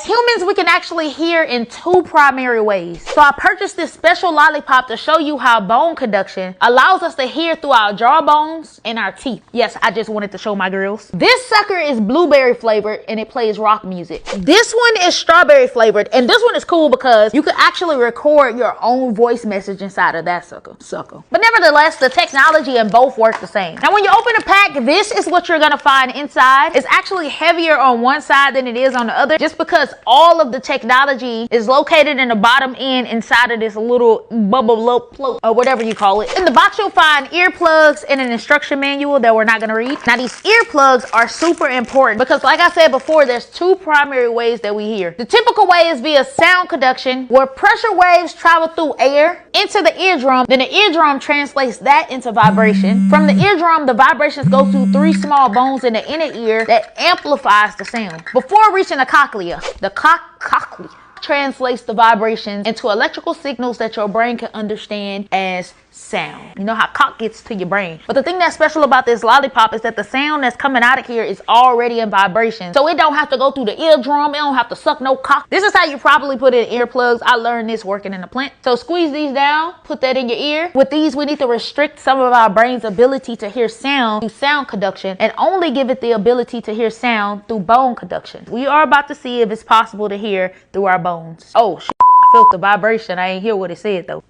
humans, we can actually hear in two primary ways. So I purchased this special lollipop to show you how bone conduction allows us to hear through our jawbones and our teeth. Yes, I just wanted to show my girls. This sucker is blueberry flavored and it plays rock music. This one is strawberry flavored, and this one is cool because you can actually record your own voice message inside of that sucker. But nevertheless, the technology in both work the same. Now when you open a pack, this is what you're gonna find inside. It's actually heavier on one side than it is on the other, just because all of the technology is located in the bottom end inside of this little bubble float or whatever you call it. In the box you'll find earplugs and an instruction manual that we're not gonna read. Now these earplugs are super important because, like I said before, there's two primary ways that we hear. The typical way is via sound conduction, where pressure waves travel through air into the eardrum, then the eardrum translates that into vibration. From the eardrum, the vibrations go through three small bones in the inner ear that amplifies the sound before reaching the cochlea. The cochlea translates the vibrations into electrical signals that your brain can understand as sound. You know how cock gets to your brain. But the thing that's special about this lollipop is that the sound that's coming out of here is already in vibration. So it don't have to go through the eardrum. It don't have to suck no cock. This is how you probably put in earplugs. I learned this working in the plant. So squeeze these down, put that in your ear. With these, we need to restrict some of our brain's ability to hear sound through sound conduction and only give it the ability to hear sound through bone conduction. We are about to see if it's possible to hear through our bones. Oh, shit. I felt the vibration. I ain't hear what it said though.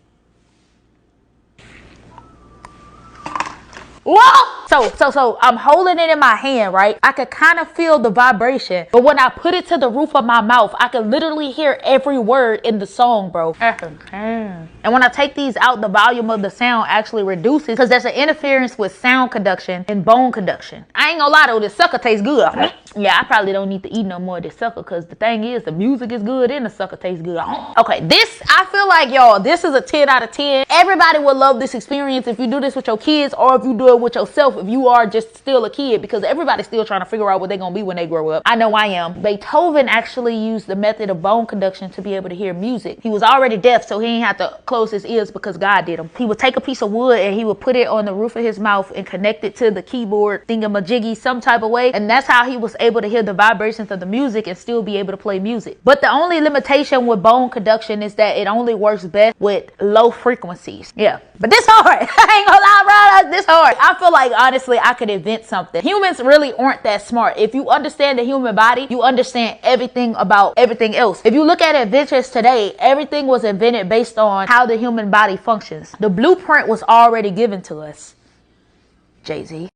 Whoa! So I'm holding it in my hand, right? I could kind of feel the vibration, but when I put it to the roof of my mouth, I could literally hear every word in the song, bro. And when I take these out, the volume of the sound actually reduces because there's an interference with sound conduction and bone conduction. I ain't gonna lie though, this sucker tastes good. Yeah, I probably don't need to eat no more of this sucker because the thing is, the music is good and the sucker tastes good. Okay, this, I feel like, y'all, this is a 10 out of 10. Everybody would love this experience if you do this with your kids or if you do it with yourself if you are just still a kid, because everybody's still trying to figure out what they're gonna be when they grow up. I know I am. Beethoven actually used the method of bone conduction to be able to hear music. He was already deaf, so he didn't have to close his ears because God did him. He would take a piece of wood and he would put it on the roof of his mouth and connect it to the keyboard thingamajiggy some type of way, and that's how he was able to hear the vibrations of the music and still be able to play music. But the only limitation with bone conduction is that it only works best with low frequencies. Yeah, but this hard. I ain't gonna lie, bro, this hard. I feel like honestly I could invent something. Humans really aren't that smart. If you understand the human body, you understand everything about everything else. If you look at inventions today, everything was invented based on how the human body functions. The blueprint was already given to us. Jay-Z.